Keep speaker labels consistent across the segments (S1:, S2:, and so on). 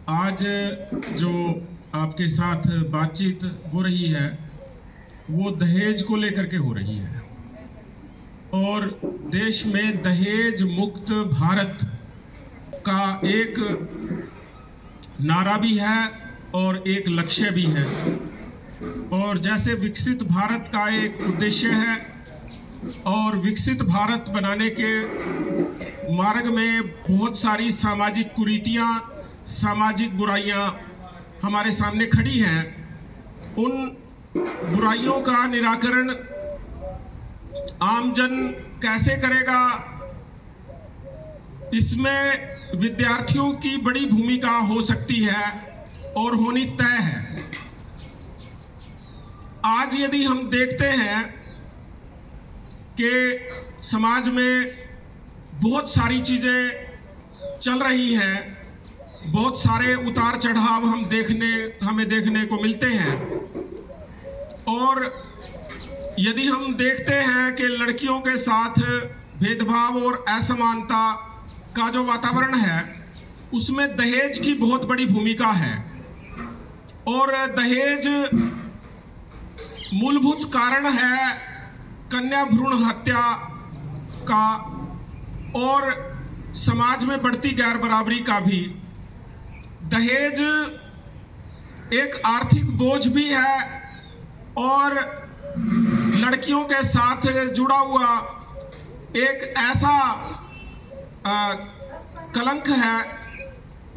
S1: आज जो आपके साथ बातचीत हो रही है वो दहेज को लेकर के हो रही है और देश में दहेज मुक्त भारत का एक नारा भी है और एक लक्ष्य भी है। और जैसे विकसित भारत का एक उद्देश्य है और विकसित भारत बनाने के मार्ग में बहुत सारी सामाजिक कुरीतियाँ, सामाजिक बुराइयाँ हमारे सामने खड़ी हैं, उन बुराइयों का निराकरण आमजन कैसे करेगा, इसमें विद्यार्थियों की बड़ी भूमिका हो सकती है और होनी तय है। आज यदि हम देखते हैं कि समाज में बहुत सारी चीज़ें चल रही हैं, बहुत सारे उतार चढ़ाव हमें देखने को मिलते हैं, और यदि हम देखते हैं कि लड़कियों के साथ भेदभाव और असमानता का जो वातावरण है उसमें दहेज की बहुत बड़ी भूमिका है। और दहेज मूलभूत कारण है कन्या भ्रूण हत्या का और समाज में बढ़ती गैर बराबरी का भी। दहेज एक आर्थिक बोझ भी है और लड़कियों के साथ जुड़ा हुआ एक ऐसा कलंक है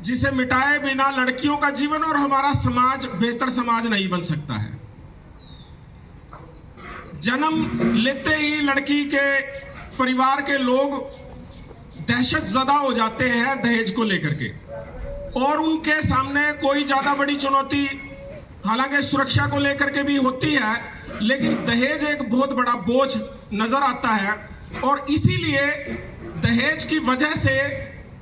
S1: जिसे मिटाए बिना लड़कियों का जीवन और हमारा समाज बेहतर समाज नहीं बन सकता है। जन्म लेते ही लड़की के परिवार के लोग दहशत ज़दा हो जाते हैं दहेज को लेकर के, और उनके सामने कोई ज़्यादा बड़ी चुनौती हालांकि सुरक्षा को लेकर के भी होती है, लेकिन दहेज एक बहुत बड़ा बोझ नज़र आता है। और इसीलिए दहेज की वजह से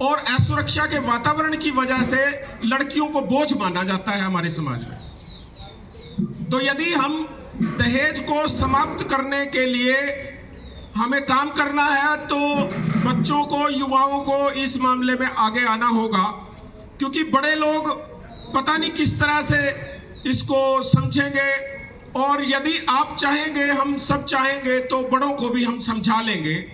S1: और असुरक्षा के वातावरण की वजह से लड़कियों को बोझ माना जाता है हमारे समाज में। तो यदि हम दहेज को समाप्त करने के लिए हमें काम करना है तो बच्चों को, युवाओं को इस मामले में आगे आना होगा, क्योंकि बड़े लोग पता नहीं किस तरह से इसको समझेंगे। और यदि आप चाहेंगे, हम सब चाहेंगे, तो बड़ों को भी हम समझा लेंगे।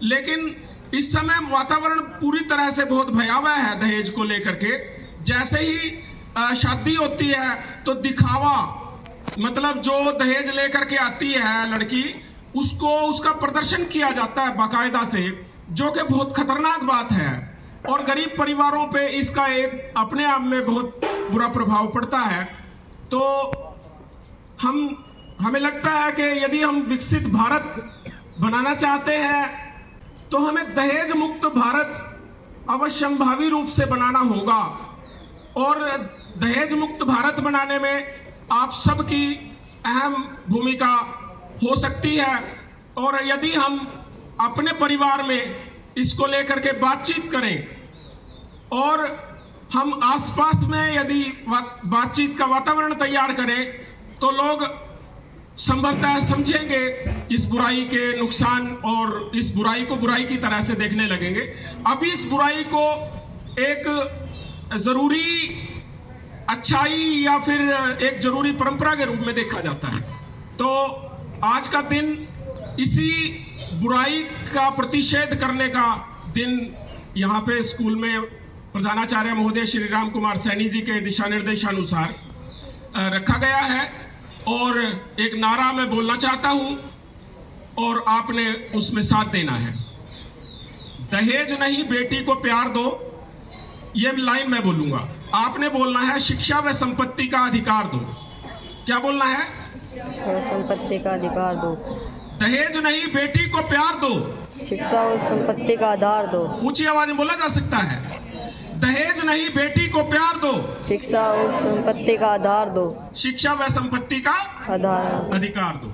S1: लेकिन इस समय वातावरण पूरी तरह से बहुत भयावह है दहेज को लेकर के। जैसे ही शादी होती है तो दिखावा, मतलब जो दहेज लेकर के आती है लड़की, उसको उसका प्रदर्शन किया जाता है बाकायदा से, जो कि बहुत खतरनाक बात है। और गरीब परिवारों पे इसका एक अपने आप में बहुत बुरा प्रभाव पड़ता है। तो हमें लगता है कि यदि हम विकसित भारत बनाना चाहते हैं तो हमें दहेज मुक्त भारत अवश्यंभावी रूप से बनाना होगा। और दहेज मुक्त भारत बनाने में आप सबकी अहम भूमिका हो सकती है। और यदि हम अपने परिवार में इसको लेकर के बातचीत करें और हम आसपास में यदि बातचीत का वातावरण तैयार करें तो लोग संभवतः समझेंगे इस बुराई के नुकसान और इस बुराई को बुराई की तरह से देखने लगेंगे। अभी इस बुराई को एक जरूरी अच्छाई या फिर एक जरूरी परंपरा के रूप में देखा जाता है। तो आज का दिन इसी बुराई का प्रतिषेध करने का दिन यहाँ पे स्कूल में प्रधानाचार्य महोदय श्री राम कुमार सैनी जी के दिशा निर्देशानुसार रखा गया है। और एक नारा मैं बोलना चाहता हूँ और आपने उसमें साथ देना है। दहेज नहीं बेटी को प्यार दो, ये लाइन मैं बोलूँगा। आपने बोलना है शिक्षा व संपत्ति का अधिकार दो। क्या बोलना है?
S2: संपत्ति का अधिकार दो।
S1: दहेज नहीं बेटी को प्यार दो,
S2: शिक्षा और संपत्ति का आधार दो।
S1: ऊंची आवाज में बोला जा सकता है। दहेज नहीं बेटी को प्यार दो,
S2: शिक्षा और संपत्ति का आधार दो।
S1: शिक्षा व संपत्ति का
S2: आधार
S1: अधिकार दो।